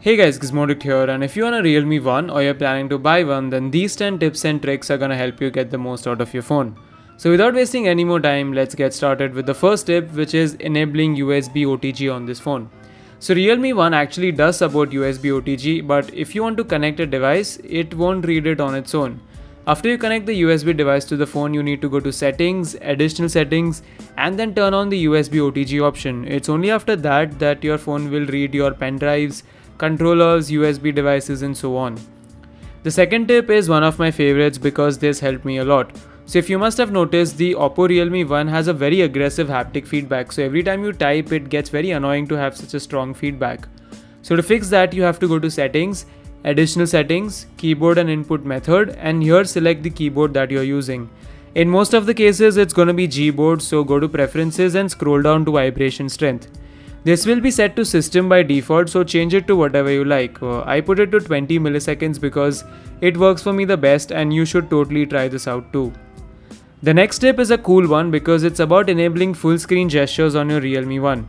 Hey guys, Gizmodic here, and if you own a Realme 1 or you're planning to buy one, then these 10 tips and tricks are gonna help you get the most out of your phone. So without wasting any more time, let's get started with the first tip, which is enabling USB OTG on this phone. So Realme 1 actually does support USB OTG, but if you want to connect a device, it won't read it on its own. After you connect the USB device to the phone, you need to go to settings, additional settings, and then turn on the USB OTG option. It's only after that your phone will read your pen drives, controllers, USB devices, and so on. The second tip is one of my favorites because this helped me a lot. So if you must have noticed, the Oppo Realme 1 has a very aggressive haptic feedback. So every time you type, it gets very annoying to have such a strong feedback. So to fix that, you have to go to settings, additional settings, keyboard and input method, and here select the keyboard that you're using. In most of the cases, it's going to be Gboard, so go to preferences and scroll down to vibration strength. This will be set to system by default, so change it to whatever you like. I put it to 20 milliseconds because it works for me the best, and you should totally try this out too. The next tip is a cool one because it's about enabling full screen gestures on your Realme 1.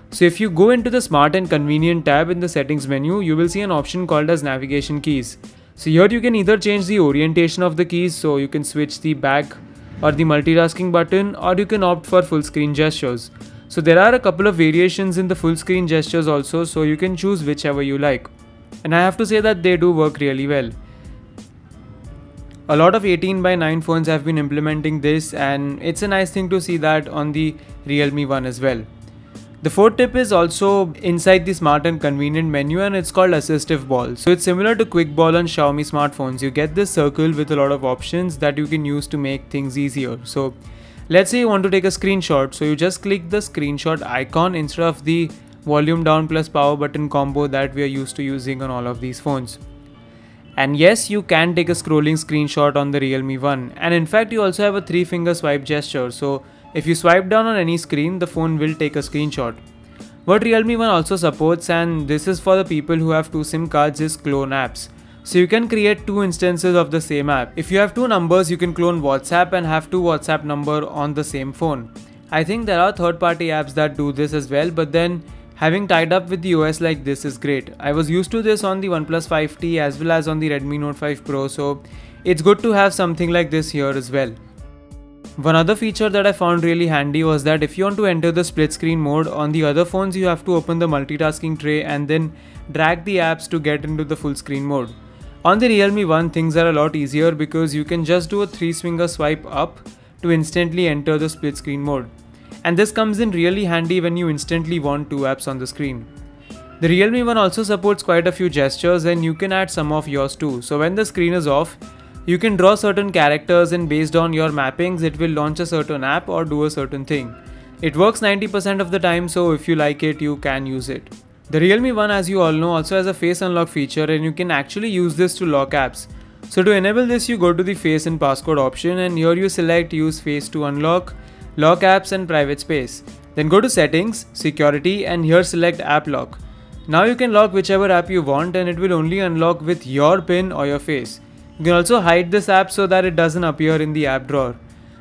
So if you go into the Smart and Convenient tab in the settings menu, you will see an option called as navigation keys. So here you can either change the orientation of the keys, so you can switch the back or the multitasking button, or you can opt for full screen gestures. So there are a couple of variations in the full screen gestures also, so you can choose whichever you like. And I have to say that they do work really well. A lot of 18:9 phones have been implementing this, and it's a nice thing to see that on the Realme 1 as well. The fourth tip is also inside the Smart and Convenient menu, and it's called Assistive Ball. So it's similar to Quick Ball on Xiaomi smartphones. You get this circle with a lot of options that you can use to make things easier. So let's say you want to take a screenshot, so you just click the screenshot icon instead of the volume down plus power button combo that we are used to using on all of these phones. And yes, you can take a scrolling screenshot on the Realme 1, and in fact you also have a 3-finger swipe gesture, so if you swipe down on any screen, the phone will take a screenshot. What Realme 1 also supports, and this is for the people who have 2 SIM cards, is clone apps. So you can create 2 instances of the same app. If you have 2 numbers, you can clone WhatsApp and have 2 WhatsApp numbers on the same phone. I think there are third-party apps that do this as well, but then having tied up with the OS like this is great. I was used to this on the OnePlus 5T as well as on the Redmi Note 5 Pro, so it's good to have something like this here as well. One other feature that I found really handy was that if you want to enter the split screen mode on the other phones, you have to open the multitasking tray and then drag the apps to get into the full screen mode. On the Realme 1, things are a lot easier because you can just do a 3-finger swipe up to instantly enter the split screen mode. And this comes in really handy when you instantly want 2 apps on the screen. The Realme 1 also supports quite a few gestures, and you can add some of yours too. So when the screen is off, you can draw certain characters, and based on your mappings, it will launch a certain app or do a certain thing. It works 90% of the time, so if you like it, you can use it. The Realme 1, as you all know, also has a face unlock feature, and you can actually use this to lock apps. So to enable this, you go to the face and passcode option, and here you select use face to unlock, lock apps and private space. Then go to settings, security, and here select app lock. Now you can lock whichever app you want, and it will only unlock with your PIN or your face. You can also hide this app so that it doesn't appear in the app drawer.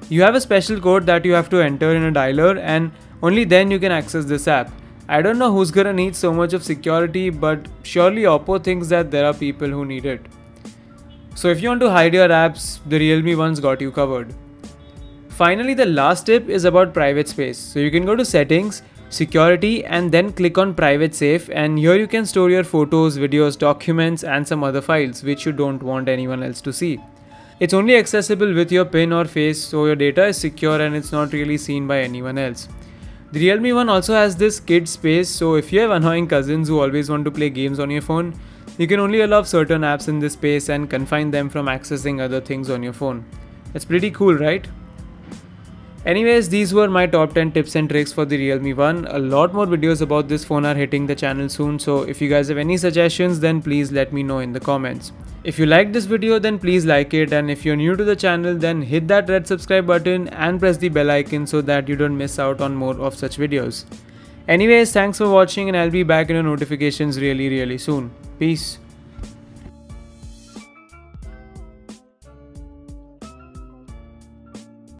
You have a special code that you have to enter in a dialer, and only then you can access this app. I don't know who's gonna need so much of security, but surely Oppo thinks that there are people who need it. So if you want to hide your apps, the Realme 1's got you covered. Finally, the last tip is about private space. So you can go to settings, security, and then click on private safe, and here you can store your photos, videos, documents, and some other files which you don't want anyone else to see. It's only accessible with your PIN or face, so your data is secure and it's not really seen by anyone else. The Realme 1 also has this kid space, so if you have annoying cousins who always want to play games on your phone, you can only allow certain apps in this space and confine them from accessing other things on your phone. It's pretty cool, right? Anyways, these were my top 10 tips and tricks for the Realme 1. A lot more videos about this phone are hitting the channel soon, so if you guys have any suggestions, then please let me know in the comments. If you liked this video, then please like it, and if you're new to the channel, then hit that red subscribe button and press the bell icon so that you don't miss out on more of such videos. Anyways, thanks for watching, and I'll be back in your notifications really soon. Peace.